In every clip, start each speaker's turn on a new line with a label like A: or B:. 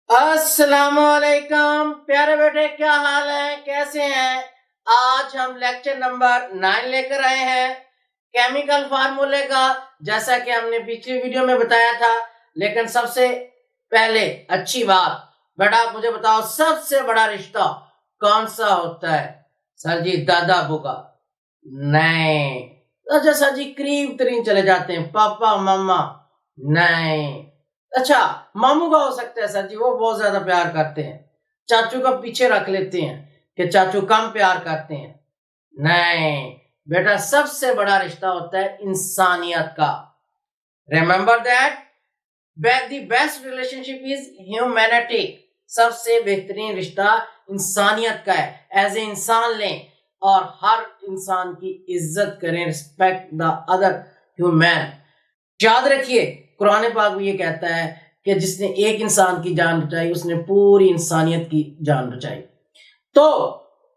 A: अस्सलामुअलैकुम प्यारे बेटे, क्या हाल है, कैसे हैं। आज हम लेक्चर नंबर 9 लेकर आए हैं केमिकल फार्मूले का, जैसा कि हमने पिछली वीडियो में बताया था। लेकिन सबसे पहले अच्छी बात बेटा, आप मुझे बताओ सबसे बड़ा रिश्ता कौन सा होता है। सर जी दादा अबू का नहीं। अच्छा सर जी करीब तरीन चले जाते हैं, पापा मामा नहीं। अच्छा मामू का हो सकता है सर जी, वो बहुत ज्यादा प्यार करते हैं। चाचू का पीछे रख लेते हैं कि चाचू कम प्यार करते हैं। नहीं बेटा, सबसे बड़ा रिश्ता होता है इंसानियत का। Remember that the best relationship is humanity. सबसे बेहतरीन रिश्ता इंसानियत का है। एज ए इंसान लें और हर इंसान की इज्जत करें, रिस्पेक्ट द अदर ह्यूमैन। याद रखिए कुरान पाक भी ये कहता है कि जिसने एक इंसान की जान बचाई उसने पूरी इंसानियत की जान बचाई। तो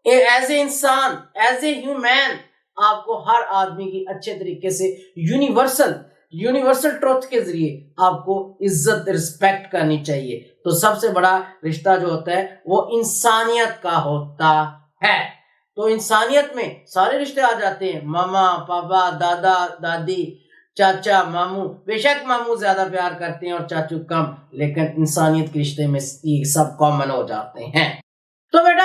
A: एज ए इंसान, एज ए ह्यूमैन, आपको हर आदमी की अच्छे तरीके से यूनिवर्सल ट्रुथ के जरिए आपको इज्जत रिस्पेक्ट करनी चाहिए। तो सबसे बड़ा रिश्ता जो होता है वो इंसानियत का होता है। तो इंसानियत में सारे रिश्ते आ जाते हैं, मामा पापा दादा दादी चाचा मामू। बेशक मामू ज्यादा प्यार करते हैं और चाचू कम, लेकिन इंसानियत के रिश्ते में ये सब कॉमन हो जाते हैं। तो बेटा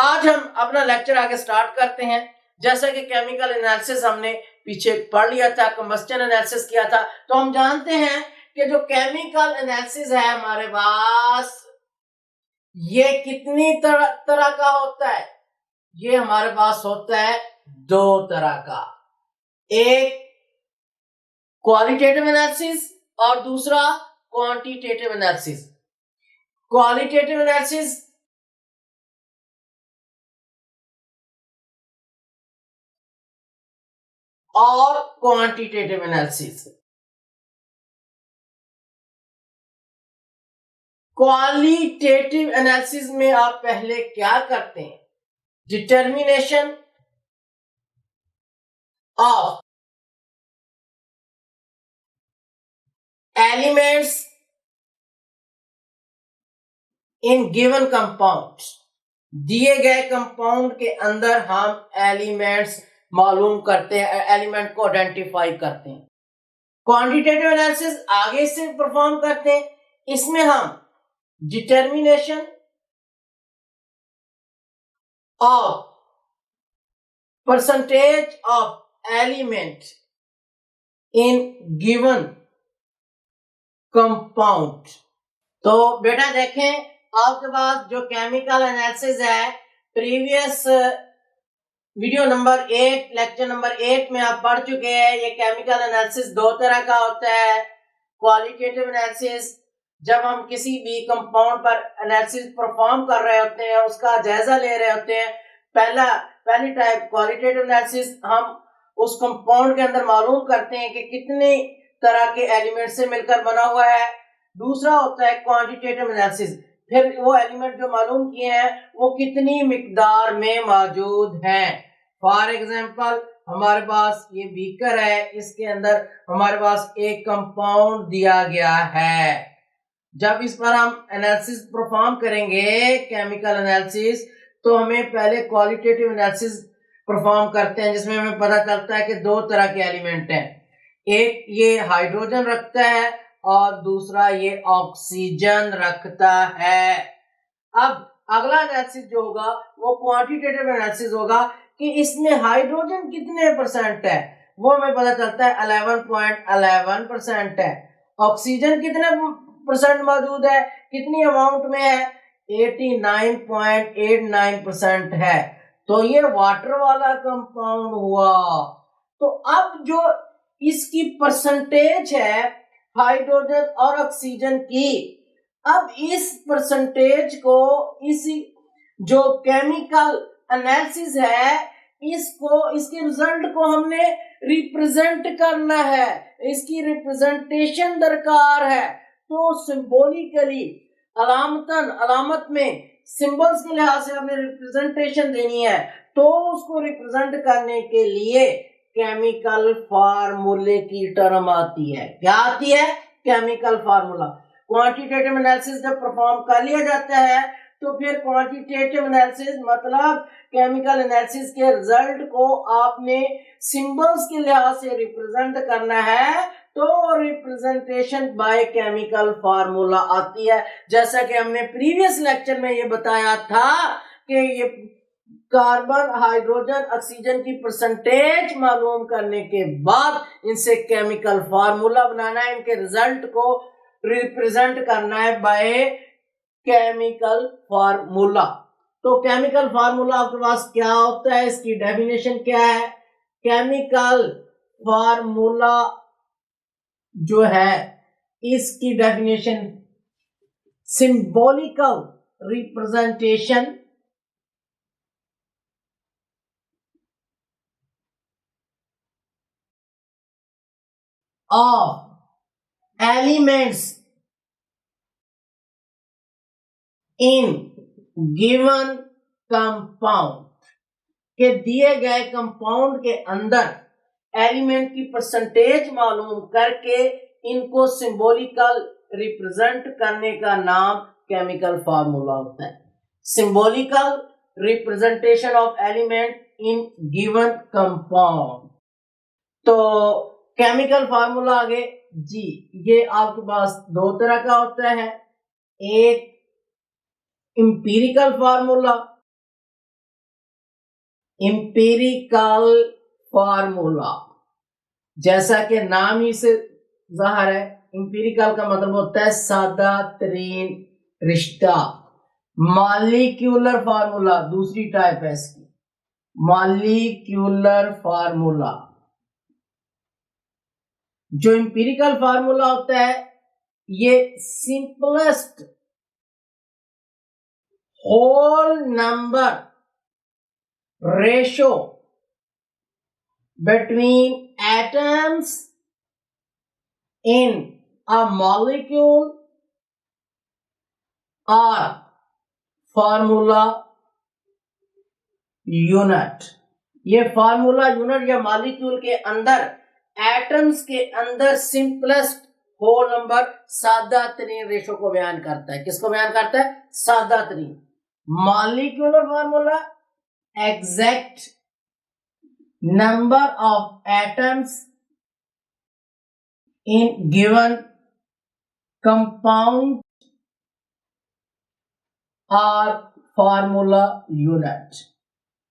A: आज हम अपना लेक्चर आगे स्टार्ट करते हैं। जैसा कि केमिकल एनालिसिस हमने पीछे पढ़ लिया था, कंबस्टन एनालिसिस किया था, तो हम जानते हैं कि जो केमिकल एनालिसिस है हमारे पास, ये कितनी तरह का होता है। ये हमारे पास होता है दो तरह का, एक क्वालिटेटिव एनालिसिस और दूसरा क्वांटिटेटिव एनालिसिस। क्वालिटेटिव एनालिसिस और क्वांटिटेटिव एनालिसिस। क्वालिटेटिव एनालिसिस में आप पहले क्या करते हैं, determination of elements in given compound. दिए गए कंपाउंड के अंदर हम एलिमेंट्स मालूम करते हैं, एलिमेंट को आइडेंटिफाई करते हैं। क्वांटिटेटिव एनालिसिस आगे से परफॉर्म करते हैं, इसमें हम determination of percentage of element in given compound. तो बेटा देखें, आपके पास जो केमिकल एनालिसिस है, previous video number 8 lecture number 8 में आप पढ़ चुके हैं। ये केमिकल एनालिसिस दो तरह का होता है। क्वालिटेटिव एनालिसिस, जब हम किसी भी कंपाउंड पर एनालिसिस परफॉर्म कर रहे होते हैं, उसका जायजा ले रहे होते हैं। पहली टाइप क्वालिटेटिव एनालिसिस, हम उस कंपाउंड के अंदर मालूम करते हैं कि कितने तरह के एलिमेंट से मिलकर बना हुआ है। दूसरा होता है क्वांटिटेटिव एनालिसिस, फिर वो एलिमेंट जो मालूम किए हैं वो कितनी मिकदार में मौजूद हैं। फॉर एग्जांपल हमारे पास ये बीकर है, इसके अंदर हमारे पास एक कंपाउंड दिया गया है। जब इस पर हम एनालिसिस परफॉर्म करेंगे केमिकल एनालिसिस, तो हमें पहले क्वालिटेटिव एनालिसिस परफॉर्म करते हैं, जिसमें हमें पता चलता है कि दो तरह के एलिमेंट हैं। एक ये हाइड्रोजन रखता है और दूसरा ये ऑक्सीजन रखता है। अब अगला एनालिसिस जो होगा वो क्वांटिटेटिव एनालिसिस होगा कि इसमें हाइड्रोजन कितने परसेंट है, वो हमें पता चलता है 11.11% है। ऑक्सीजन कितने परसेंट मौजूद है, कितनी अमाउंट में है, 89.89% है। तो ये वाटर वाला कंपाउंड हुआ। तो अब जो इसकी परसेंटेज है हाइड्रोजन और ऑक्सीजन की, अब इस परसेंटेज को इसी जो केमिकल एनालिसिस है, इसके रिजल्ट को हमने रिप्रेजेंट करना है, इसकी रिप्रेजेंटेशन दरकार है। तो सिंबॉलिकली अलामत में सिंबल्स के लिहाज से हमने रिप्रेजेंटेशन देनी है। तो उसको रिप्रेजेंट करने के लिए केमिकल फार्मूले की टर्म आती है। क्या आती है, केमिकल फार्मूला। क्वांटिटेटिव एनालिसिस जब परफॉर्म कर लिया जाता है तो फिर क्वांटिटेटिव एनालिसिस मतलब केमिकल एनालिसिस के रिजल्ट को आपने सिंबल्स के लिहाज से रिप्रेजेंट करना है, तो रिप्रेजेंटेशन बाय केमिकल फार्मूला आती है। जैसा कि हमने प्रीवियस लेक्चर में ये बताया था कि ये कार्बन, हाइड्रोजन, ऑक्सीजन की परसेंटेज मालूम करने के बाद इनसे केमिकल फार्मूला बनाना है, इनके रिजल्ट को रिप्रेजेंट करना है बाय केमिकल फार्मूला। तो केमिकल फार्मूला आपके पास क्या होता है, इसकी डेफिनेशन क्या है? केमिकल फार्मूला जो है इसकी definition symbolical representation of elements in given compound के दिए गए कंपाउंड के अंदर एलिमेंट की परसेंटेज मालूम करके इनको सिंबॉलिकल रिप्रेजेंट करने का नाम केमिकल फार्मूला होता है। Symbolical representation of element in given compound. तो केमिकल फार्मूला आगे जी, ये आपके पास दो तरह का होता है, एक इंपीरिकल फार्मूला, इंपीरिकल फार्मूला जैसा कि नाम ही से जाहिर है, इंपीरिकल का मतलब होता है सादा तरीन रिश्ता। मॉलिक्यूलर फार्मूला दूसरी टाइप है इसकी, मॉलिक्यूलर फार्मूला। जो इंपीरिकल फार्मूला होता है ये simplest whole number ratio between atoms in a molecule or formula unit। ये फार्मूला यूनिट या मॉलिक्यूल के अंदर, एटम्स के अंदर सिंपलेस्ट होल नंबर सादा तरीन रेशो को बयान करता है। किसको बयान करता है? सादा तरीन। Molecular formula exact number of atoms in given compound or formula unit।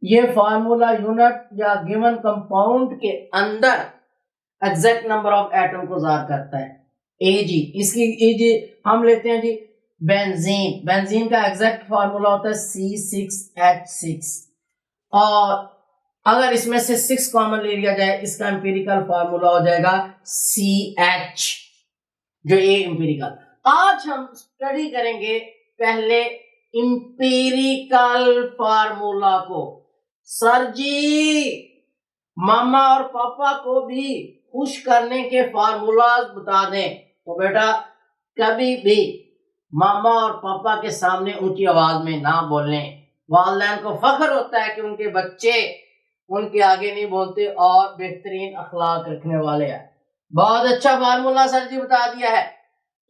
A: ये फार्मूला यूनिट या गिवन कंपाउंड के अंदर एग्जैक्ट नंबर ऑफ एटम को ज़ाहिर करता है। एजी, इसकी एजी हम लेते हैं जी बेंजीन। बेंजीन का एग्जैक्ट फार्मूला होता है C6H6, और अगर इसमें से 6 कॉमन ले लिया जाए इसका इंपीरिकल फार्मूला हो जाएगा CH, जो ए इंपीरिकल। आज हम स्टडी करेंगे पहले इंपीरिकल फार्मूला को। सर जी मामा और पापा को भी खुश करने के फार्मूलाज बता दें, तो बेटा कभी भी मामा और पापा के सामने ऊंची आवाज में ना बोलें। वालिदैन को फख्र होता है कि उनके बच्चे उनके आगे नहीं बोलते और बेहतरीन अखलाक रखने वाले हैं। बहुत अच्छा फार्मूला सर जी बता दिया है।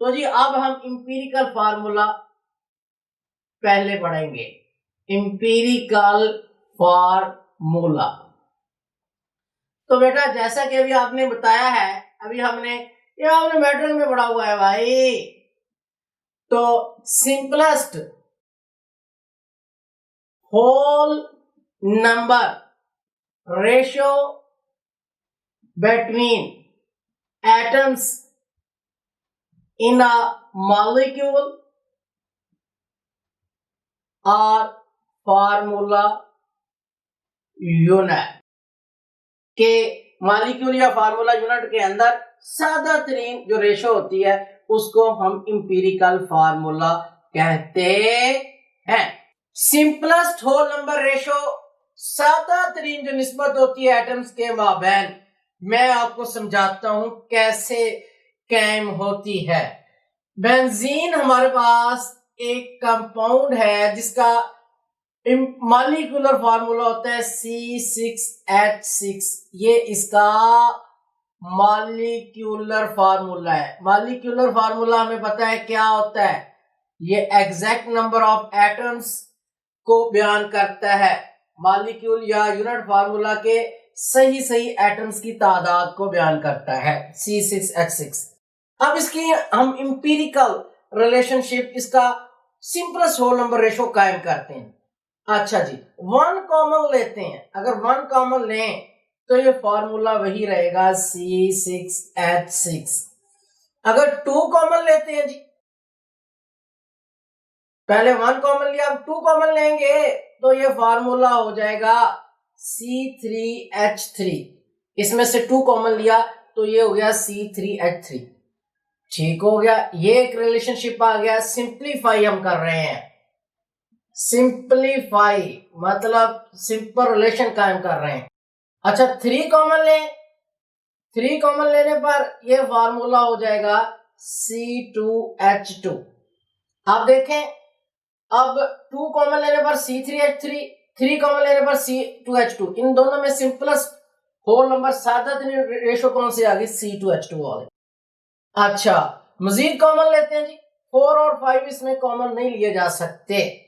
A: तो जी अब हम इंपीरिकल फार्मूला पहले पढ़ेंगे। इंपीरिकल फार्मूला तो बेटा जैसा कि अभी आपने बताया है, अभी हमने मैट्रिक में पढ़ा हुआ है भाई। तो simplest whole number ratio between atoms in a molecule or formula unit के मॉलिक्यूल या फार्मूला यूनिट के अंदर सादा तरीन जो रेशो होती है उसको हम इंपीरिकल फार्मूला कहते हैं। सिंपलेस्ट होल नंबर रेशो, सादा तरीन जो निस्बत होती है एटम्स के माबैन, मैं आपको समझाता हूं कैसे कायम होती है। बेंजीन हमारे पास एक कंपाउंड है जिसका मॉलिक्यूलर फार्मूला होता है C6H6। ये इसका मॉलिक्यूलर फार्मूला है। मॉलिक्यूलर फार्मूला हमें पता है क्या होता है, ये एग्जैक्ट नंबर ऑफ एटम्स को बयान करता है। मॉलिक्यूल या यूनिट फार्मूला के सही सही एटम्स की तादाद को बयान करता है, C6H6। अब इसकी हम इंपीरिकल रिलेशनशिप, इसका सिंपलेस्ट होल नंबर रेशो कायम करते हैं। अच्छा जी, 1 कॉमन लेते हैं। अगर 1 कॉमन लें तो ये फॉर्मूला वही रहेगा C6H6। अगर 2 कॉमन लेते हैं जी, पहले 1 कॉमन लिया, अब 2 कॉमन लेंगे तो ये फॉर्मूला हो जाएगा C3H3। इसमें से 2 कॉमन लिया तो ये हो गया C3H3। ठीक हो गया, ये एक रिलेशनशिप आ गया। सिंप्लीफाई हम कर रहे हैं, सिंप्लीफाई मतलब सिंपल रिलेशन कायम कर रहे हैं। अच्छा, 3 कॉमन लें, 3 कॉमन लेने पर यह फार्मूला हो जाएगा C2H2। आप देखें, अब 2 कॉमन लेने पर C3H3, 3 कॉमन लेने पर C2H2। इन दोनों में सिंपलेस्ट होल नंबर सादा रेशो कौन सी आ गई, C2H2 वाले। अच्छा, मजीद कॉमन लेते हैं जी। 4 और 5 इसमें कॉमन नहीं लिए जा सकते,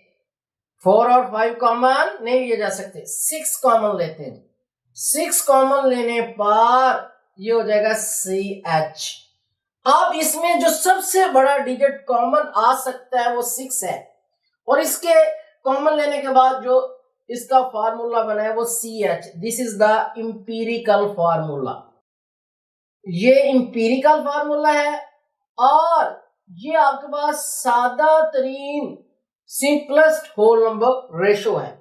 A: 4 और 5 कॉमन नहीं लिए जा सकते। 6 कॉमन लेते हैं, 6 कॉमन लेने पर ये हो जाएगा CH। अब इसमें जो सबसे बड़ा डिजिट कॉमन आ सकता है वो 6 है, और इसके कॉमन लेने के बाद जो इसका फार्मूला बना है वो CH। This is the empirical formula, ये इंपीरिकल फार्मूला है, और ये आपके पास सादा तरीन सिंपलेस्ट होल नंबर रेशो है।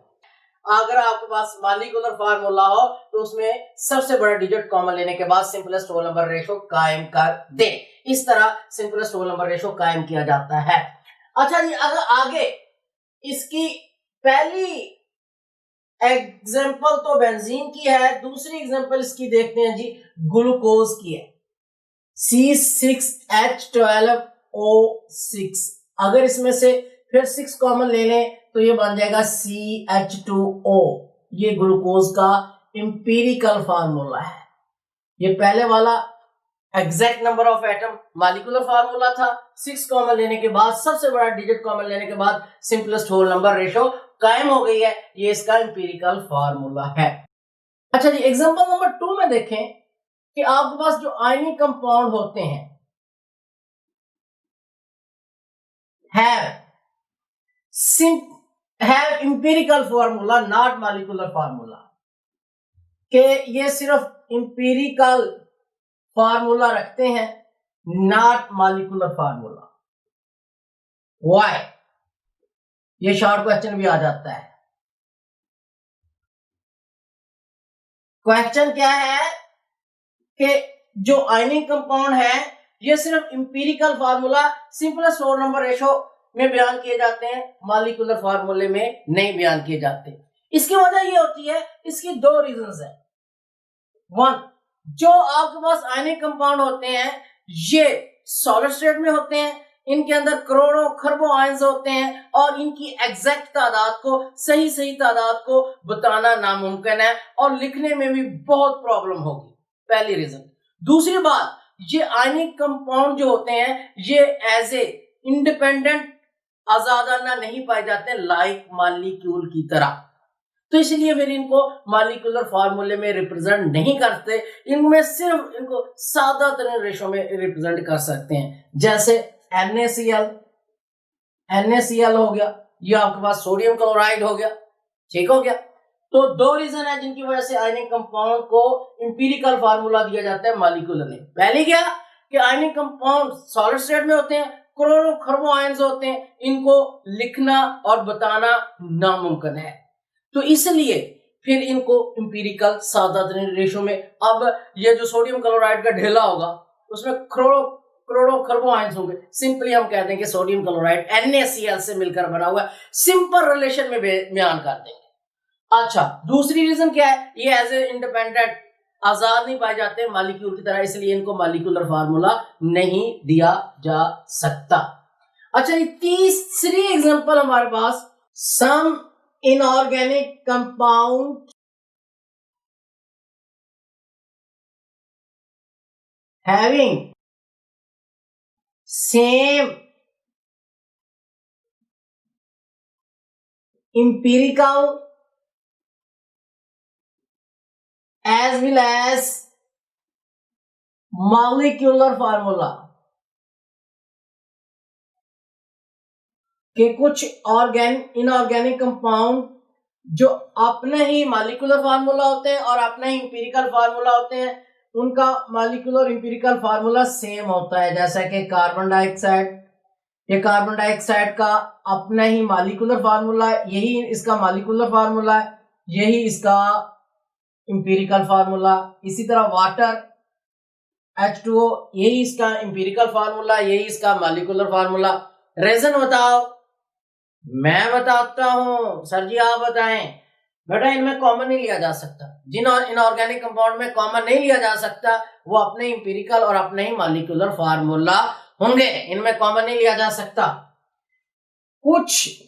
A: अगर आपके पास मॉलिक्यूलर फार्मूला हो तो उसमें सबसे बड़ा डिजिट कॉमन लेने के बाद सिंपलेस्ट होल नंबर रेशो कायम कर दे। इस तरह सिंपलेस्ट होल नंबर रेशो कायम किया जाता है। अच्छा जी, अगर आगे इसकी पहली एग्जांपल तो बेंजीन की है, दूसरी एग्जांपल इसकी देखते हैं जी, ग्लूकोज की है, C6H12O6। अगर इसमें से फिर 6 कॉमन ले लें तो ये बन जाएगा CH2O। ये ग्लूकोज का इंपीरिकल फार्मूला है। ये पहले वाला exact number of atom molecular formula था, 6 कॉमन लेने के बाद, सबसे बड़ा डिजिट कॉमन लेने के बाद सिंपलेस्ट होल नंबर रेशो कायम हो गई है। ये इसका इंपीरिकल फार्मूला है। अच्छा जी, एग्जांपल नंबर 2 में देखें कि आपके पास जो आयनिक कंपाउंड होते हैं have empirical formula not molecular formula, के ये सिर्फ इंपीरिकल फार्मूला रखते हैं, नॉट मॉलिक्यूलर फार्मूला। व्हाई? ये शॉर्ट क्वेश्चन भी आ जाता है। क्वेश्चन क्या है कि जो आयनिक कंपाउंड है ये सिर्फ empirical formula simplest whole number ratio में बयान किए जाते हैं, मॉलिक्यूलर फार्मूले में नहीं बयान किए जाते। इसकी वजह ये होती है, इसकी 2 रीजंस है। 1, जो आपके पास आयनिक कंपाउंड होते हैं ये सॉलिड स्टेट में होते हैं, इनके अंदर करोड़ों खरबों आयंस होते हैं, और इनकी एग्जैक्ट तादाद को, सही सही तादाद को बताना नामुमकिन है, और लिखने में भी बहुत प्रॉब्लम होगी, पहली रीजन। दूसरी बात, ये आयनिक कंपाउंड जो होते हैं ये एज ए इंडिपेंडेंट आजादाना नहीं पाए जाते लाइक मॉलिक्यूल की तरह, तो इसलिए फिर इनको मॉलिक्यूलर फार्मूले में रिप्रेजेंट नहीं करते, इनमें सिर्फ इनको सादा तरह रेशो में रिप्रेजेंट कर सकते हैं। जैसे NaCl हो गया, ये आपके पास सोडियम क्लोराइड हो गया, ठीक हो गया। तो 2 रीजन है जिनकी वजह से आयनिक कंपाउंड को इंपीरिकल फार्मूला दिया जाता है मॉलिक्यूलर में। पहली क्या कि आयनिक कंपाउंड सॉलिड स्टेट में होते हैं, करोड़ों खरबों आयंस होते हैं, इनको लिखना और बताना नामुमकिन है, तो इसलिए फिर इनको इंपीरिकल सादा रेशो में। अब ये जो सोडियम क्लोराइड का ढेला होगा उसमें करोड़ों खरबों आयंस होंगे, सिंपली हम कहते हैं कि सोडियम क्लोराइड NaCl से मिलकर बना हुआ है, सिंपल रिलेशन में बयान कर देंगे। अच्छा, दूसरी रीजन क्या है, ये एज ए इंडिपेंडेंट आजाद नहीं पाए जाते मॉलिक्यूल की तरह, इसलिए इनको मॉलिक्यूलर फार्मूला नहीं दिया जा सकता। अच्छा, ये तीसरी एग्जांपल हमारे पास, some inorganic compound having same empirical as well as molecular formula के कुछ इनऑर्गेनिक कंपाउंड जो अपने ही मॉलिक्यूलर फार्मूला होते हैं और अपने ही इंपीरिकल फार्मूला होते हैं, उनका मॉलिक्यूलर इंपीरिकल फार्मूला सेम होता है। जैसा कि कार्बन डाइऑक्साइड, ये कार्बन डाइऑक्साइड का अपना ही मॉलिक्यूलर फार्मूला है, यही इसका मॉलिक्यूलर फार्मूला है, यही इसका इंपीरिकल फार्मूला। इसी तरह वाटर H2O, यही इसका इंपीरिकल फार्मूला, यही इसका मॉलिक्यूलर फार्मूला। रीजन बताओ? मैं बताता हूं। सर जी आप बताएं। बेटा इनमें कॉमन नहीं लिया जा सकता। जिन इनऑर्गेनिक कंपाउंड में कॉमन नहीं लिया जा सकता वो अपने इंपीरिकल और अपने ही मॉलिक्यूलर फार्मूला होंगे, इनमें कॉमन नहीं लिया जा सकता। कुछ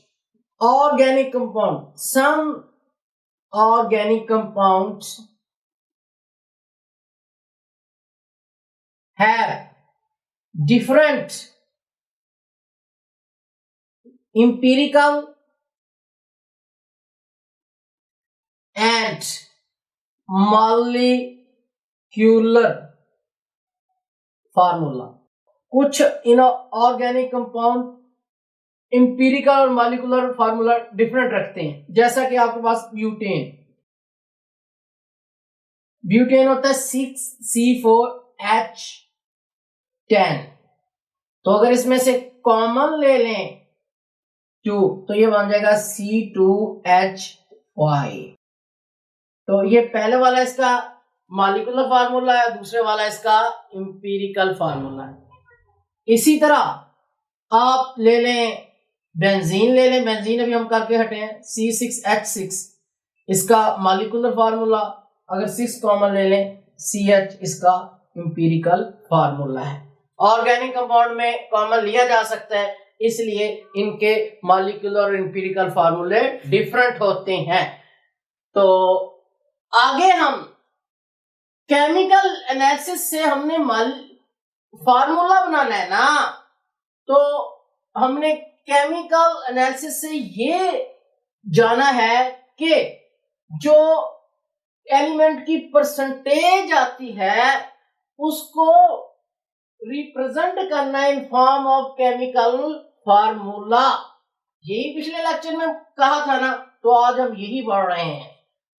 A: organic compound, some organic compounds have different empirical and molecular formula। कुछ इनऑर्गेनिक कंपाउंड इंपीरिकल और मॉलिक्यूलर फार्मूला डिफरेंट रखते हैं। जैसा कि आपके पास ब्यूटेन होता है 6C4H10, तो अगर इसमें से कॉमन ले लें 2 तो ये बन जाएगा C2H5। तो ये पहले वाला इसका मॉलिक्यूलर फार्मूला है, दूसरे वाला इसका इंपीरिकल फार्मूला है। इसी तरह आप ले लें बेंजीन, बेंजीन अभी हम करके हटे हैं C6H6, इसका मॉलिक्यूलर फार्मूला अगर 6 कॉमन ले लें CH इसका इंपीरिकल फार्मूला है। ऑर्गेनिक कंपाउंड में कॉमन लिया जा सकता है, इसलिए इनके मॉलिक्यूलर और इंपीरिकल फार्मूले डिफरेंट होते हैं। तो आगे हम केमिकल एनालिसिस से हमने फार्मूला बनाना है ना, तो हमने केमिकल एनालिसिस से ये जाना है कि जो एलिमेंट की परसेंटेज आती है उसको रिप्रेजेंट करना in form of chemical formula. यही पिछले लेक्चर में कहा था ना, तो आज हम यही पढ़ रहे हैं।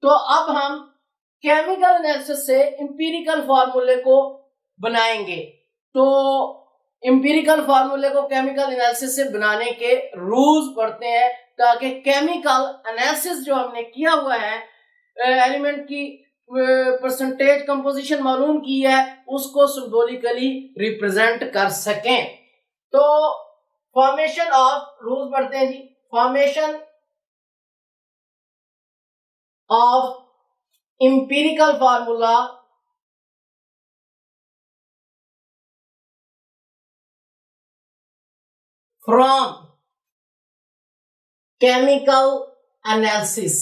A: तो अब हम केमिकल एनालिसिस से इंपीरिकल फार्मूले को बनाएंगे। तो इंपीरिकल फार्मूले को केमिकल एनालिसिस से बनाने के रूल्स पढ़ते हैं, ताकि केमिकल एनालिसिस जो हमने किया हुआ है, एलिमेंट की परसेंटेज कंपोजिशन मालूम की है, उसको सिंबॉलिकली रिप्रेजेंट कर सकें। तो फॉर्मेशन ऑफ रूल्स पढ़ते हैं जी। Formation of empirical formula from chemical analysis,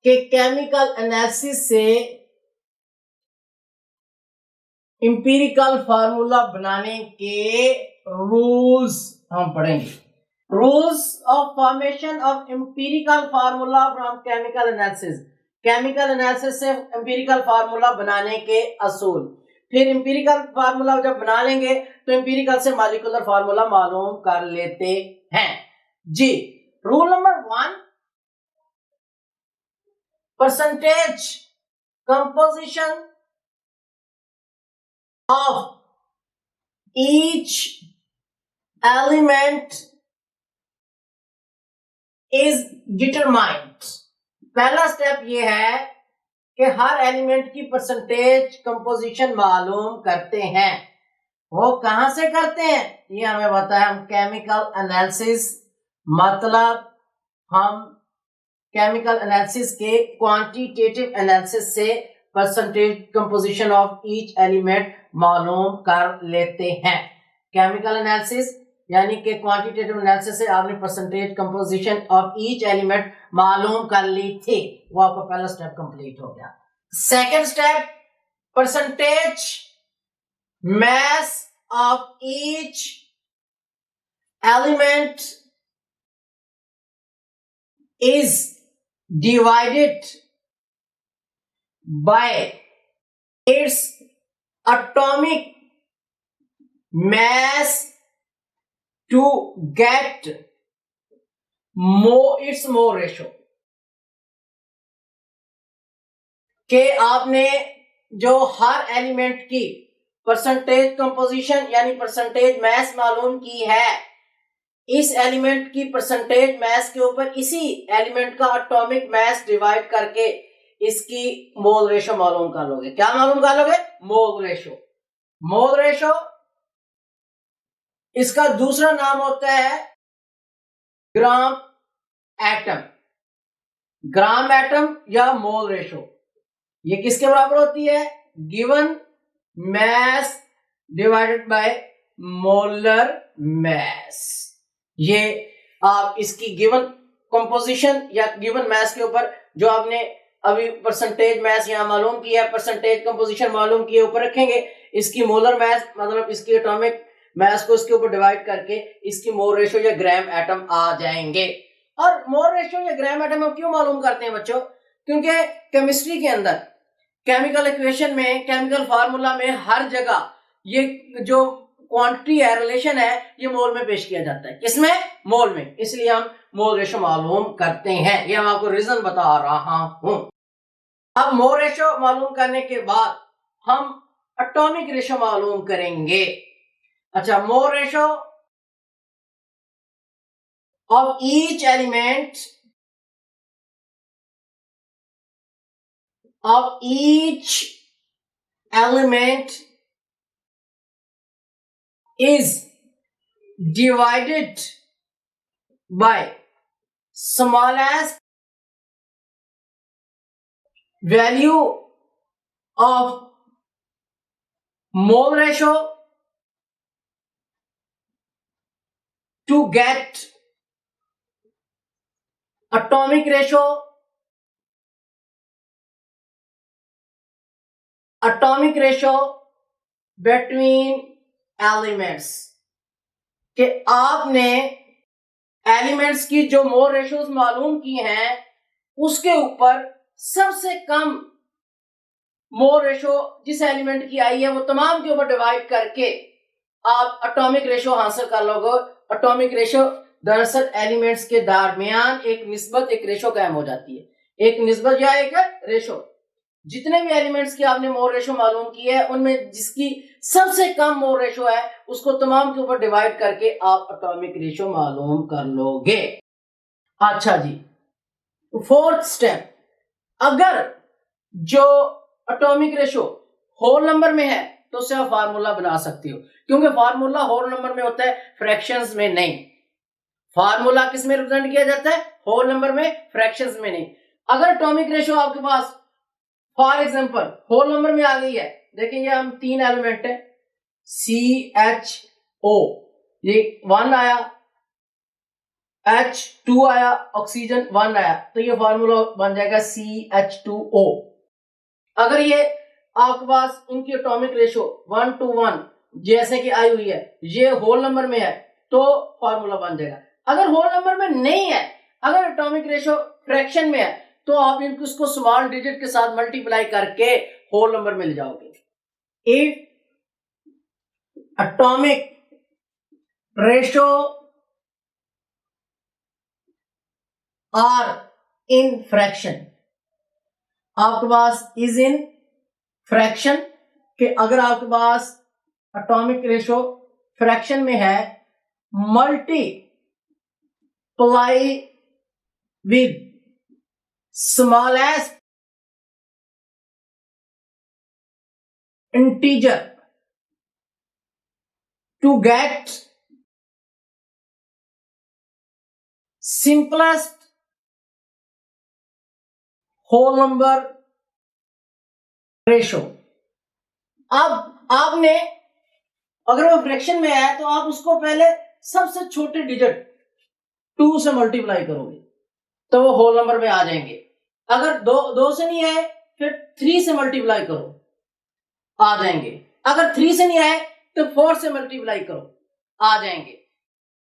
A: के केमिकल एनालिसिस से इंपीरिकल फार्मूला बनाने के रूल्स हम पढ़ेंगे। Rules of formation of empirical formula from chemical analysis, chemical analysis से इंपीरिकल फार्मूला बनाने के असूल। फिर इंपीरिकल फार्मूला जब बना लेंगे तो इंपीरिकल से मॉलिक्यूलर फार्मूला मालूम कर लेते हैं जी। Rule number 1, percentage composition of each element is determined. पहला स्टेप ये है कि हर एलिमेंट की परसेंटेज कंपोजिशन मालूम करते हैं। वो कहां से करते हैं ये हमें बताया, हम केमिकल एनालिसिस, मतलब हम केमिकल एनालिसिस के क्वांटिटेटिव एनालिसिस से percentage composition of each element मालूम कर लेते हैं। केमिकल एनालिसिस यानी कि क्वांटिटेटिव एनालिसिस से आपने percentage composition of each element मालूम कर ली थी, वो आपका पहला स्टेप कंप्लीट हो गया। Second step, percentage mass of each element is divided by its atomic mass to get its more ratio। के आपने जो हर एलिमेंट की परसेंटेज कंपोजिशन यानी परसेंटेज मैस मालूम की है, इस एलिमेंट की परसेंटेज मैस के ऊपर इसी एलिमेंट का एटॉमिक मैस डिवाइड करके इसकी मोल रेशो मालूम कर लोगे। क्या मालूम कर लोगे? Mole ratio. मोल रेशो इसका दूसरा नाम होता है ग्राम एटम। ग्राम एटम या मोल रेशो ये किसके बराबर होती है? Given mess divided by molar mass. ये आप इसकी गिवन कंपोजिशन या गिवन मैस के ऊपर जो आपने अभी परसेंटेज मैस यहां मालूम किया है, परसेंटेज कंपोजिशन मालूम किए, ऊपर रखेंगे। इसकी मोलर मैस मतलब इसकी एटॉमिक मैस को इसके ऊपर डिवाइड करके इसकी मोल रेशो या ग्राम एटम आ जाएंगे। और मोल रेशो या ग्राम एटम हम क्यों मालूम करते हैं बच्चों? क्योंकि केमिस्ट्री के अंदर केमिकल इक्वेशन में, केमिकल फार्मूला में हर जगह ये जो क्वांटिटी है, रिलेशन है, ये मोल में पेश किया जाता है। किसमें? मोल में। इसलिए हम मोल रेशो मालूम करते हैं। ये मैं आपको रीजन बता रहा हूं। अब मोल रेशो मालूम करने के बाद हम एटॉमिक रेशो मालूम करेंगे। अच्छा, mole ratio of each element is divided by smallest value of mole ratio to get atomic ratio between elements. कि आपने एलिमेंट्स की जो मोल रेशोज मालूम की हैं उसके ऊपर सबसे कम मोल रेशो जिस एलिमेंट की आई है वो तमाम के ऊपर डिवाइड करके आप एटॉमिक रेशो हासिल कर लोगे। एटॉमिक रेशो दरअसल एलिमेंट्स के दरमियान एक निस्बत, एक रेशो कायम हो जाती है। एक निस्बत या एक रेशो। जितने भी एलिमेंट्स की आपने मोल रेशो मालूम की है उनमें जिसकी सबसे कम मोल रेशो है उसको तमाम के ऊपर डिवाइड करके आप एटॉमिक रेशो मालूम कर लोगे। अच्छा जी, फोर्थ स्टेप, अगर जो एटॉमिक रेशो होल नंबर में है तो उससे आप फार्मूला बना सकते हो, क्योंकि फार्मूला होल नंबर में होता है, फ्रैक्शंस में नहीं। फार्मूला किस में रिप्रेजेंट किया जाता है? होल नंबर में, फ्रैक्शंस में नहीं। अगर एटॉमिक रेशो आपके पास फॉर एग्जांपल होल नंबर में आ गई है, देखिए ये हम 3 एलिमेंट है, CHO, ये 1 आया, H2 आया, ऑक्सीजन 1 आया, तो ये फार्मूला बन जाएगा CH2O। अगर ये आपके पास इनकी एटॉमिक रेशो 1:1 जैसे कि आई हुई है, ये होल नंबर में है तो फार्मूला बन जाएगा। अगर होल नंबर में नहीं है, अगर एटॉमिक रेशो फ्रैक्शन में है, तो आप इनको इसको स्मॉल डिजिट के साथ मल्टीप्लाई करके होल नंबर मिल जाओगे। If atomic ratio are in fraction, आपके पास इज इन फ्रैक्शन, कि अगर आपके पास एटॉमिक रेशो फ्रैक्शन में है, multiply with smallest integer to get simplest whole number ratio। अब आपने अगर वो फ्रैक्शन में है तो आप उसको पहले सबसे छोटे डिजिट 2 से मल्टीप्लाई करोगे तो वो होल नंबर में आ जाएंगे। अगर 2 से नहीं आए फिर 3 से मल्टीप्लाई करो, आ जाएंगे। अगर 3 से नहीं आए तो 4 से मल्टीप्लाई करो, आ जाएंगे।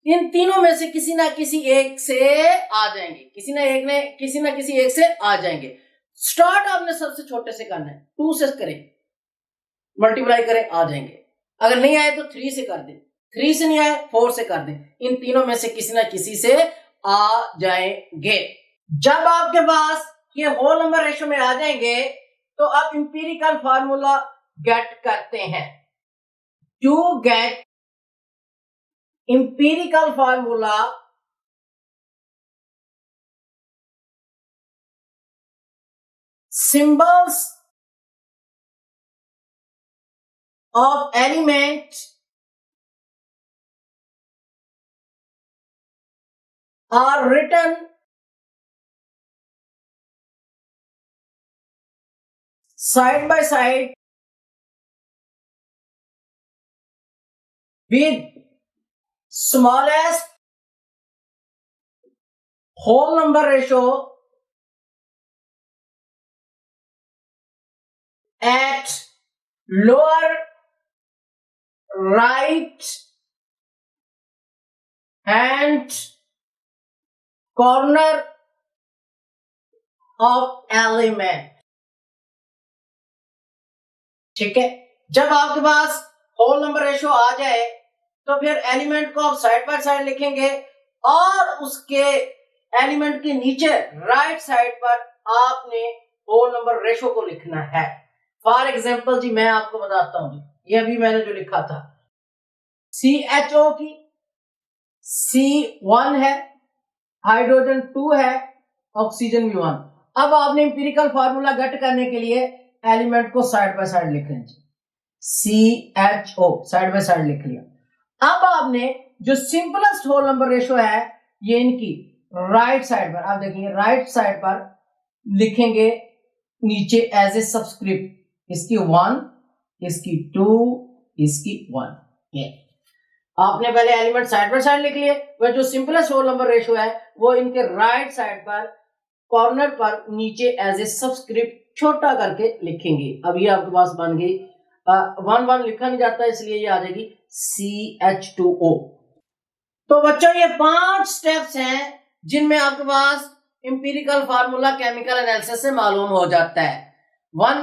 A: इन तीनों में से किसी ना किसी एक से आ जाएंगे, किसी ना किसी एक से आ जाएंगे। स्टार्ट आपने सबसे छोटे से करना है, 2 से करें, मल्टीप्लाई करें, आ जाएंगे। अगर नहीं आए तो 3 से कर दें, 3 से नहीं आए 4 से कर दें। इन तीनों में से किसी ना किसी से आ जाएंगे। जब आपके पास ये होल नंबर रेशो में आ जाएंगे तो आप इंपीरिकल फार्मूला गेट करते हैं। To get empirical formula symbols of element are written side by side with smallest whole number ratio at lower right hand corner of element। ठीक है, जब आपके पास होल नंबर रेशो आ जाए तो फिर एलिमेंट को आप साइड बाय साइड लिखेंगे और उसके एलिमेंट के नीचे राइट साइड पर आपने होल नंबर रेशो को लिखना है। फॉर एग्जांपल जी मैं आपको बताता हूं, ये अभी मैंने जो लिखा था, CHO की C1 है, हाइड्रोजन 2 है, ऑक्सीजन भी 1। अब आपने इंपीरिकल फार्मूला गेट करने के लिए एलिमेंट को साइड बाय साइड लिख लें, CHO साइड बाय साइड लिख लिया। अब आपने जो सिंपलेस्ट होल नंबर रेशो है ये इनकी राइट साइड पर, आप देखेंगे राइट साइड पर लिखेंगे नीचे एज ए सब्सक्रिप्ट, इसकी 1, इसकी 2, इसकी 1। ये आपने पहले एलिमेंट साइड बाय साइड लिख लिए, वह जो सिंपलेस्ट होल नंबर रेशो है वो इनके राइट साइड पर कॉर्नर पर नीचे एज ए सब्सक्रिप्ट छोटा करके लिखेंगे। अब ये आपके पास बन गई 1 लिखा नहीं जाता इसलिए ये आ जाएगी CH2O। तो बच्चों ये 5 स्टेप्स हैं जिनमें आपके पास इंपीरिकल फार्मूला केमिकल एनालिसिस से मालूम हो जाता है। 1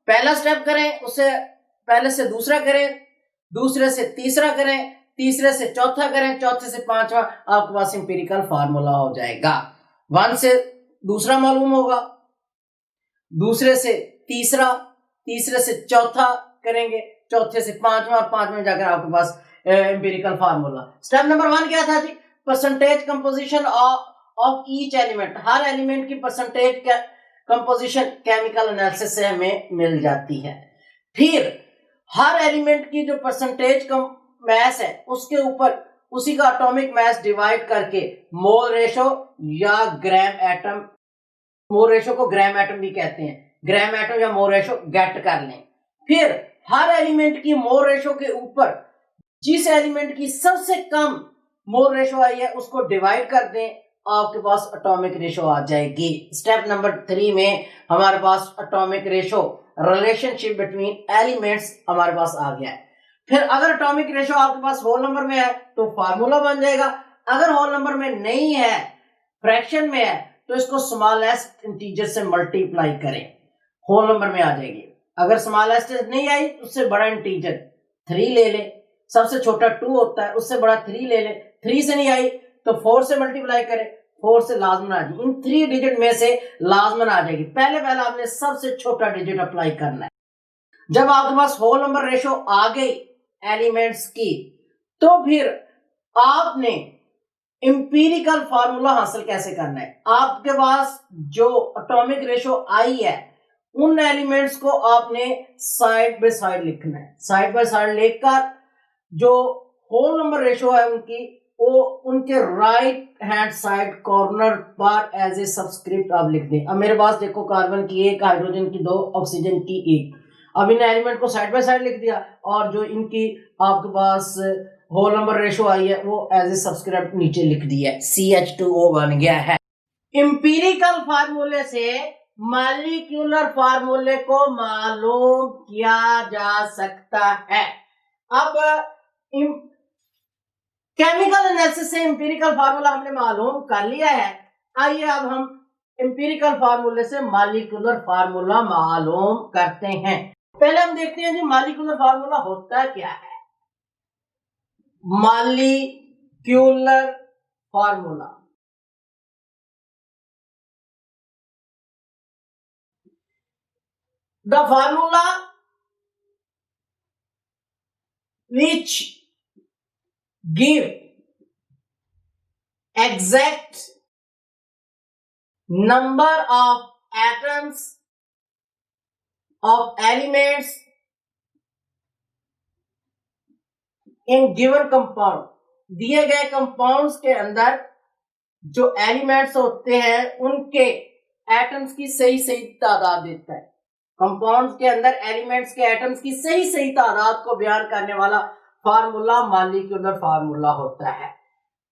A: पहला स्टेप करें, उससे पहले से दूसरा करें, दूसरे से तीसरा करें, तीसरे से चौथा करें, चौथे से पांचवा, आपके पास इंपीरिकल फार्मूला हो जाएगा। 1 से दूसरा मालूम होगा, दूसरे से तीसरा, तीसरे से चौथा करेंगे, चौथे से पांचवा, और पांचवें जाकर आपके पास एम्पिरिकल फार्मूला। स्टेप नंबर 1 क्या था जी? Percentage composition of each element. हर एलिमेंट की परसेंटेज कंपोजिशन केमिकल एनालिसिस से हमें मिल जाती है। फिर हर एलिमेंट की जो परसेंटेज मैस है उसके ऊपर उसी का एटॉमिक मैस डिवाइड करके मोल रेशो या ग्राम एटम, मोल रेशो को ग्राम एटम भी कहते हैं, ग्राम एटम या मोल रेशो गेट कर लें। फिर हर एलिमेंट की मोल रेशो के ऊपर जिस एलिमेंट की सबसे कम मोल रेशो आई है उसको डिवाइड कर दें, आपके पास एटॉमिक रेशो आ जाएगी। स्टेप नंबर 3 में हमारे पास atomic ratio, relationship between elements हमारे पास आ गया है। फिर अगर एटॉमिक रेशो आपके पास होल नंबर में है तो फार्मूला बन जाएगा, अगर होल नंबर में नहीं है, फ्रैक्शन में है, तो इसको स्मॉलेस्ट इंटीजर से मल्टीप्लाई करें, होल नंबर में आ जाएगी। अगर स्मॉलेस्ट नहीं आई उससे बड़ा इंटीजर 3 ले ले, सबसे छोटा 2 होता है, उससे बड़ा 3 ले ले। 3 से नहीं आई तो 4 से मल्टीप्लाई करें, 4 से लाजमन आ जाएगी। इन 3 डिजिट में से लाजमन आ जाएगी। पहले आपने सबसे छोटा डिजिट अप्लाई करना है। जब आपके पास होल नंबर रेशो आ गई एलिमेंट्स की, तो फिर आपने इंपीरिकल फार्मूला हासिल कैसे करना है? आपके पास जो एटॉमिक रेशो आई है उन एलिमेंट्स को आपने साइड बाय साइड लिखना है। साइड बाय साइड लिखकर जो होल नंबर रेशो है उनकी, वो उनके राइट हैंड साइड कॉर्नर पर एज ए सब्सक्रिप्ट आप लिख दें। अब मेरे पास देखो कार्बन की 1, हाइड्रोजन की 2, ऑक्सीजन की 1। अब इन एलिमेंट को साइड बाय साइड लिख दिया और जो इनकी आपके पास होल नंबर रेशो आई है वो एज ए सब्सक्रिप्ट नीचे लिख दिया है, CH2O बन गया है। इंपीरिकल फार्मूले से मॉलिक्यूलर फार्मूले को मालूम किया जा सकता है। अब केमिकल एनालिसिस से इंपीरिकल फार्मूला हमने मालूम कर लिया है। आइए अब हम इंपीरिकल फार्मूले से मॉलिक्यूलर फार्मूला मालूम करते हैं। पहले हम देखते हैं जी मॉलिक्यूलर फार्मूला होता क्या है। Molecular formula the formula which give exact number of atoms of elements in given compound। दिए गए कंपाउंड्स के अंदर जो एलिमेंट्स होते हैं उनके एटम्स की सही सही तादाद देता है। कंपाउंड्स के अंदर एलिमेंट्स के एटम्स की सही सही तादाद को बयान करने वाला फार्मूला मॉलिक्यूलर फार्मूला होता है।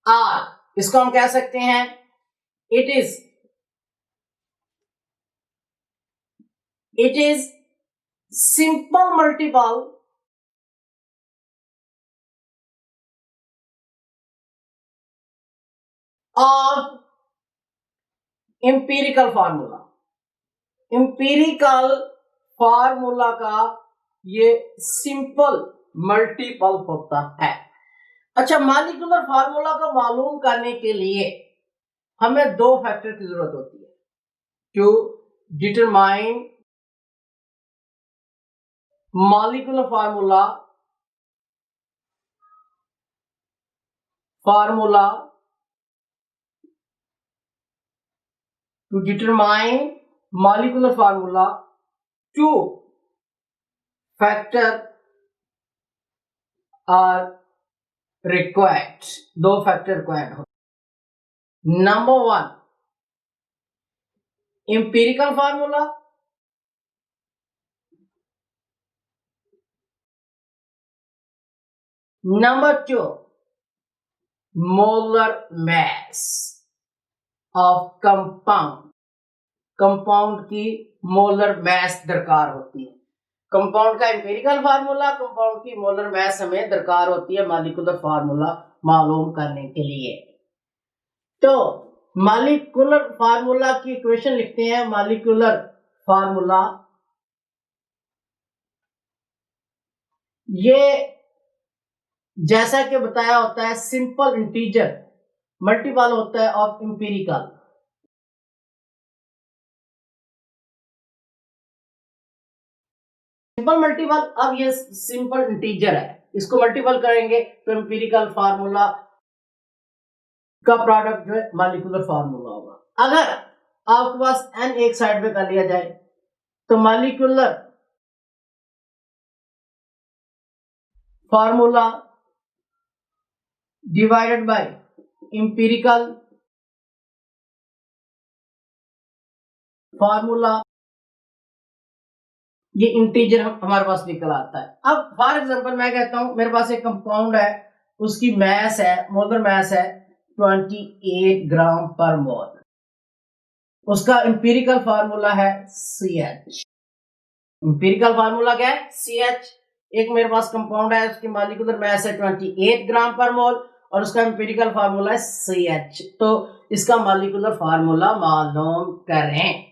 A: आर इसको हम कह सकते हैं it is simple multiple of empirical formula. Empirical formula का ये सिंपल मल्टीपल होता है। अच्छा, मॉलिक्यूलर फार्मूला को मालूम करने के लिए हमें दो फैक्टर की जरूरत होती है to determine molecular formula to determine molecular formula, two factor are required। दो फैक्टर रिक्वायर्ड हो। Number one empirical formula, number two molar mass of compound. Compound की मोलर मास दरकार होती है। कंपाउंड का इंपीरिकल फार्मूला, कंपाउंड की molar mass हमें दरकार होती है मॉलिक्यूलर फार्मूला मालूम करने के लिए। तो मॉलिक्यूलर फार्मूला की इक्वेशन लिखते हैं। मॉलिक्यूलर फार्मूला ये जैसा कि बताया होता है सिंपल इंटीजर मल्टीपल होता है ऑफ इंपीरिकल। सिंपल मल्टीपल, अब ये सिंपल इंटीजर है, इसको मल्टीपल करेंगे तो इंपीरिकल फार्मूला का प्रोडक्ट जो है मॉलिक्यूलर फार्मूला होगा। अगर आपके पास n एक साइड पे कर लिया जाए तो molecular formula divided by empirical formula, ये इंटीजर हमारे पास निकल आता है। अब फॉर एग्जांपल मैं कहता हूं मेरे पास एक कंपाउंड है, उसकी मास है, मोलर मास है 28 ग्राम पर मोल। उसका इंपीरिकल फार्मूला है CH। इंपीरिकल फार्मूला क्या है? CH। एक मेरे पास कंपाउंड है, उसकी मॉलिक्यूलर मास है 28 ग्राम पर मोल और उसका इंपीरिकल फार्मूला है CH। तो इसका मॉलिक्यूलर फार्मूला मालूम करें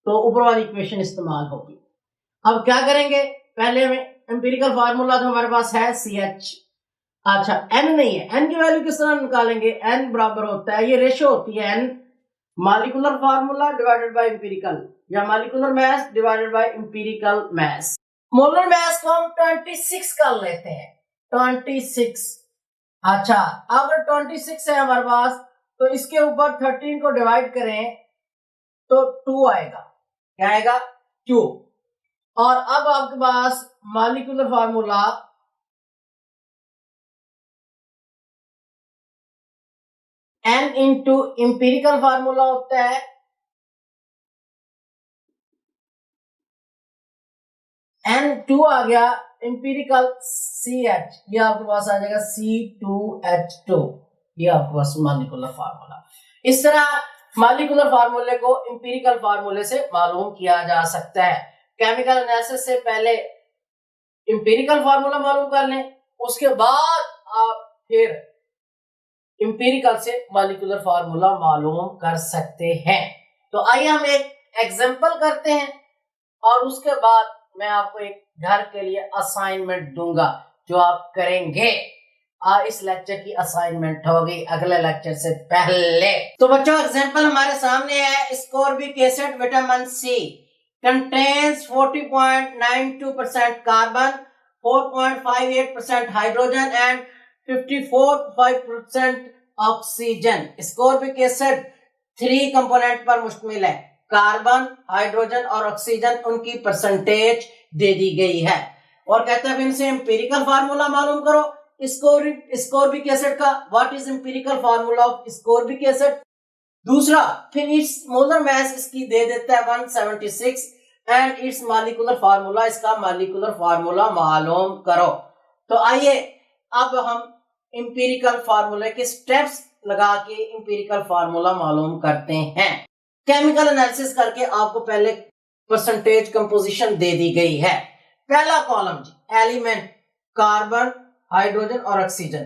A: तो ऊपर वाली इक्वेशन इस्तेमाल होगी। अब क्या करेंगे, पहले हमें इंपीरिकल फार्मूला तो हमारे पास है CH। अच्छा, n नहीं है, n की वैल्यू किस तरह निकालेंगे? n बराबर होता है, ये रेशो होती है n molecular formula divided by empirical या molecular mass divided by empirical mass. Molar mass को हम 26 कर लेते हैं, 26। अच्छा, अगर 26 है हमारे पास तो इसके ऊपर 13 को डिवाइड करें तो 2 आएगा। क्या आएगा? 2। और अब आपके पास molecular formula n into empirical formula होता है N2 आ गया, इंपीरिकल CH, ये आपके पास आ जाएगा C2H2। ये आपके पास मॉलिक्यूलर फार्मूला। इस तरह मॉलिक्यूलर फार्मूले को इंपीरिकल फार्मूले से मालूम किया जा सकता है। केमिकल एनालिसिस से पहले इंपीरिकल फार्मूला मालूम कर लें, उसके बाद आप फिर इंपीरिकल से मॉलिक्यूलर फार्मूला मालूम कर सकते हैं। तो आइए हम एक एग्जांपल करते हैं और उसके बाद मैं आपको एक घर के लिए असाइनमेंट दूंगा जो आप करेंगे। इस लेक्चर की असाइनमेंट होगी अगले लेक्चर से पहले। तो बच्चों एग्जांपल हमारे सामने है। Ascorbic acid vitamin C contains 40.92% carbon, 4.58% hydrogen and 54.5% oxygen. Ascorbic acid 3 component पर मुश्तमिल है, कार्बन, हाइड्रोजन और ऑक्सीजन। उनकी परसेंटेज दे दी गई है और कहते हैं इनसे एम्पिरिकल फार्मूला मालूम करो स्कोर्बिक एसिड का। What is empirical formula of ascorbic acid. दूसरा, फिर इट्स मोलर मास इसकी दे देता है 176 एंड इट्स मॉलिक्यूलर फार्मूला, इसका मॉलिक्यूलर फार्मूला मालूम करो। तो आइए अब हम एम्पिरिकल फार्मूले के स्टेप्स लगा के एम्पिरिकल फार्मूला मालूम करते हैं। केमिकल एनालिसिस करके आपको पहले परसेंटेज कंपोजिशन दे दी गई है। पहला कॉलम जी एलिमेंट कार्बन, हाइड्रोजन और ऑक्सीजन।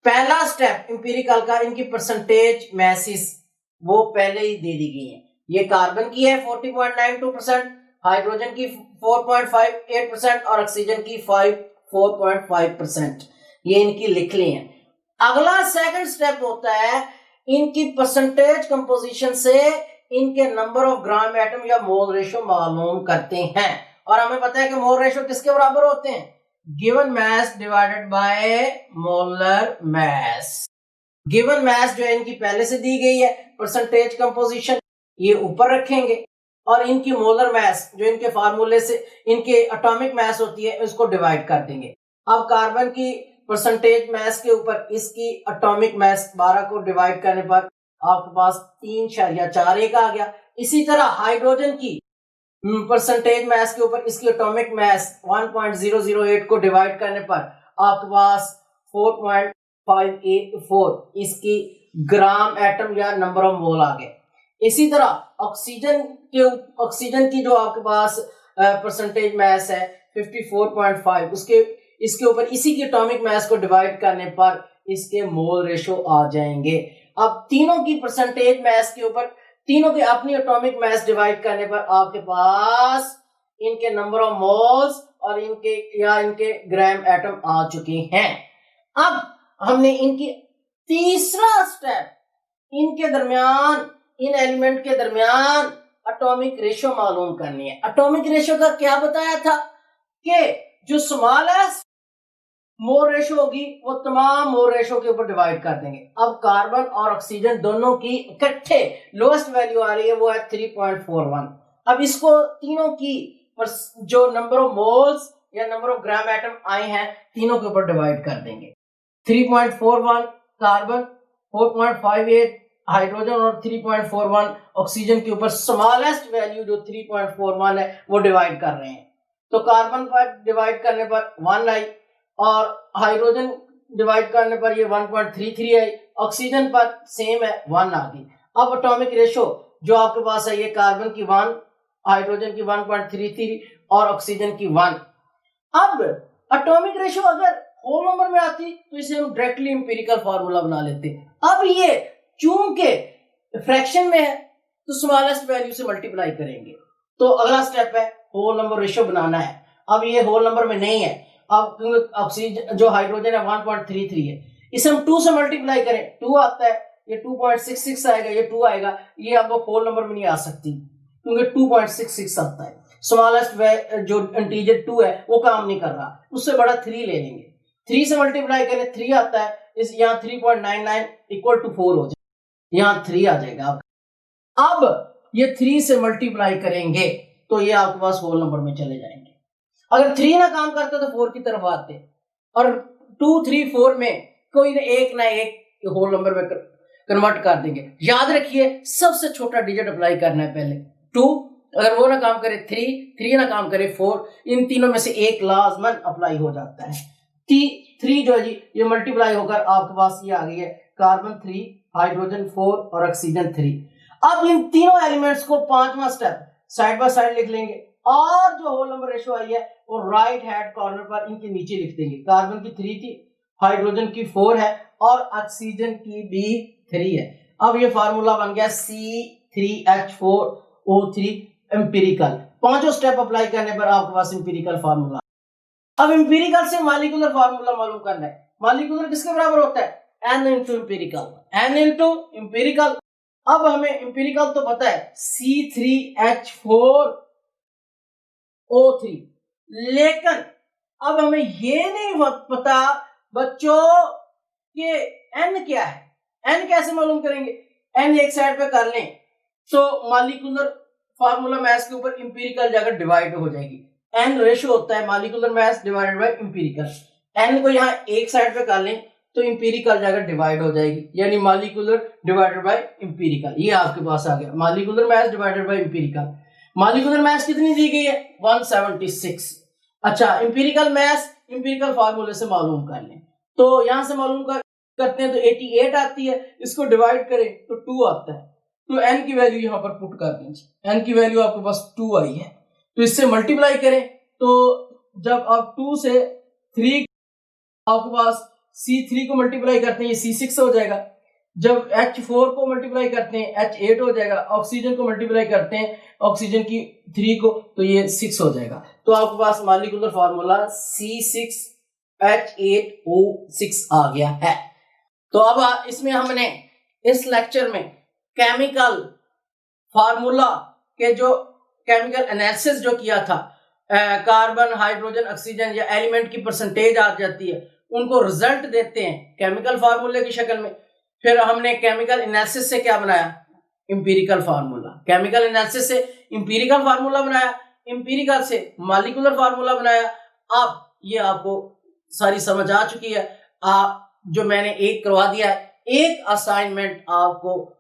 A: पहला स्टेप एम्पिरिकल का, इनकी परसेंटेज मैसेस वो पहले ही दे दी गई है। ये कार्बन की है 40.92%, हाइड्रोजन की 4.58% और ऑक्सीजन की 4.5%। ये इनकी लिख ली है। अगला सेकंड स्टेप होता है इनकी परसेंटेज कंपोजिशन से इनके नंबर ऑफ ग्राम एटम या मोल रेशो मालूम करते हैं। और हमें पता है कि मोल रेशो किसके बराबर होते हैं, given mass divided by molar mass. Given mass जो है इनकी पहले से दी गई है, परसेंटेज कंपोजिशन ये ऊपर रखेंगे और इनकी मोलर मास जो इनके फार्मूले से इनके एटॉमिक मास होती है उसको डिवाइड कर देंगे। अब कार्बन की परसेंटेज मास के ऊपर इसकी एटॉमिक मास 12 को डिवाइड करने पर आपके पास 3.41 आ गया। इसी तरह हाइड्रोजन की परसेंटेज मास के ऊपर इसकी एटॉमिक मास 1.008 को डिवाइड करने पर आपके पास 4.584 इसकी ग्राम एटम या नंबर ऑफ मोल आ गए। इसी तरह ऑक्सीजन की जो आपके पास परसेंटेज मास है 54.5, इसके ऊपर इसी की एटॉमिक मास को डिवाइड करने पर इसके मोल रेशो आ जाएंगे। अब तीनों की परसेंटेज मास के ऊपर तीनों के अपनी एटॉमिक मास डिवाइड करने पर आपके पास इनके नंबर ऑफ मोल्स और इनके ग्राम एटम आ चुके हैं। अब हमने इनकी तीसरा स्टेप इनके दरमियान, इन एलिमेंट के दरमियान एटॉमिक रेशो मालूम करनी है। एटॉमिक रेशो का क्या बताया था कि जो स्मॉलेस्ट मोल रेशो होगी वो तमाम मोल रेशो के ऊपर डिवाइड कर देंगे। अब कार्बन और ऑक्सीजन दोनों की इकट्ठे लोएस्ट वैल्यू आ रही है वो है 3.41। अब इसको तीनों की जो नंबर ऑफ मोल्स या नंबर ऑफ ग्राम एटम आए हैं तीनों के ऊपर डिवाइड कर देंगे। 3.41 कार्बन, 4.58 हाइड्रोजन और 3.41 ऑक्सीजन के ऊपर स्मॉलेस्ट वैल्यू जो 3.41 है वो डिवाइड कर रहे हैं। तो कार्बन पर डिवाइड करने पर 1 आई और हाइड्रोजन डिवाइड करने पर ये 1.33 आई, ऑक्सीजन पर सेम है 1 आ गई। अब एटॉमिक रेशो जो आपके पास है ये कार्बन की 1, हाइड्रोजन की 1.33 और ऑक्सीजन की 1। अब एटॉमिक रेशो अगर होल नंबर में आती तो इसे हम डायरेक्टली एम्पिरिकल फार्मूला बना लेते। अब ये चूंकि फ्रैक्शन में है तो स्मॉलेस्ट वैल्यू से मल्टीप्लाई करेंगे। तो अगला स्टेप है होल नंबर रेशो बनाना है। अब ये होल नंबर में नहीं है, अब क्योंकि ऑक्सीजन जो हाइड्रोजन है 1.33 है, इसे हम 2 से मल्टीप्लाई करें 2 आता है, ये 2.66 आएगा, ये 2 आएगा, ये अब होल नंबर में नहीं आ सकती क्योंकि 2.66 आता है। स्मॉलेस्ट जो इंटीजर 2 है वो काम नहीं कर रहा, उससे बड़ा 3 ले लेंगे, 3 से मल्टीप्लाई करें 3 आता है, इस यहाँ 3.99 इक्वल टू 4 हो जाए, यहाँ 3 आ जाएगा। अब ये 3 से मल्टीप्लाई करेंगे तो ये आपके पास होल नंबर में चले जाएंगे। अगर 3 ना काम करते तो 4 की तरफ आते और 2, 3, 4 में कोई ना एक होल नंबर में कन्वर्ट कर देंगे। याद रखिए सबसे छोटा डिजिट अप्लाई करना है पहले 2, अगर वो ना काम करे 3 ना काम करे 4, इन तीनों में से एक लाजमन अप्लाई हो जाता है। 3 जो है जी ये मल्टीप्लाई होकर आपके पास ये आ गई है कार्बन 3, हाइड्रोजन 4 और ऑक्सीजन 3। अब इन तीनों एलिमेंट्स को पांचवा स्टेप साइड बाय साइड लिख लेंगे और जो होल नंबर रेशियो आई है वो राइट हैंड कॉर्नर पर इनके नीचे लिख देंगे। कार्बन की 3 थी, हाइड्रोजन की 4 है और ऑक्सीजन की भी 3 है। अब ये फार्मूला बन गया C3H4O3 एम्पिरिकल। पांचों स्टेप अप्लाई करने पर आपके पास एम्पिरिकल फार्मूला। अब एम्पिरिकल से मॉलिक्यूलर फार्मूला मालूम करना है। मॉलिक्यूलर किसके बराबर होता है? N into empirical, N into empirical. अब हमें एम्पिरिकल तो पता है C3H4O3, लेकिन अब हमें ये नहीं पता बच्चों कि N क्या है। N कैसे मालूम करेंगे? N एक साइड पे कर लें तो मॉलिक्यूलर फार्मूला मैथ के ऊपर एम्पिरिकल जगह डिवाइड हो जाएगी। N रेशियो होता है molecular math divided by empirical. N को यहाँ एक साइड पे कर लें तो एम्पिरिकल जगह डिवाइड हो जाएगी, यानी मॉलिक्यूलर डिवाइडेड बाय एम्पिरिकल। ये आपके पास आ गया molecular math divided by empirical. Molecular math कितनी दी गई है? 176। अच्छा, एम्पिरिकल मैथ एम्पिरिकल फार्मूले से मालूम कर लें तो यहां से मालूम करते हैं तो 88 आती है, इसको डिवाइड करें तो 2 आता है, तो n की वैल्यू यहां पर पुट कर दीजिए। n की वैल्यू आपके पास 2 आई है, तो इससे मल्टीप्लाई करें तो जब आप 2 से 3 आपके पास C3 को मल्टीप्लाई करते हैं ये C6 हो जाएगा, जब H4 को मल्टीप्लाई करते हैं H8 हो जाएगा, ऑक्सीजन को मल्टीप्लाई करते हैं ऑक्सीजन की 3 को तो ये 6 हो जाएगा। तो आपके पास मॉलिक्यूलर फार्मूला C6H8O6 आ गया है। तो अब इसमें हमने इस लेक्चर में केमिकल फार्मूला के जो केमिकल एनालिसिस जो किया था, कार्बन, हाइड्रोजन, ऑक्सीजन या एलिमेंट की परसेंटेज आ जाती है, उनको रिजल्ट देते हैं केमिकल फार्मूले की शक्ल में। फिर हमने केमिकल एनालिसिस से क्या बनाया? Empirical formula. केमिकल एनालिसिस से एम्पिरिकल फार्मूला बनाया, एम्पिरिकल से मॉलिक्यूलर फार्मूला बनाया। अब ये आपको सारी समझ आ चुकी है। आप जो मैंने एक करवा दिया है, एक असाइनमेंट आपको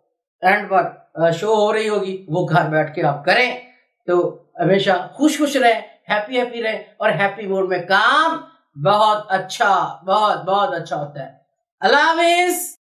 A: एंड पर शो हो रही होगी, वो घर बैठ के आप करें तो हमेशा खुश खुश रहें, हैप्पी रहें और हैप्पी मूड में काम बहुत अच्छा, बहुत बहुत अच्छा होता है। अल्लाह हाफिज।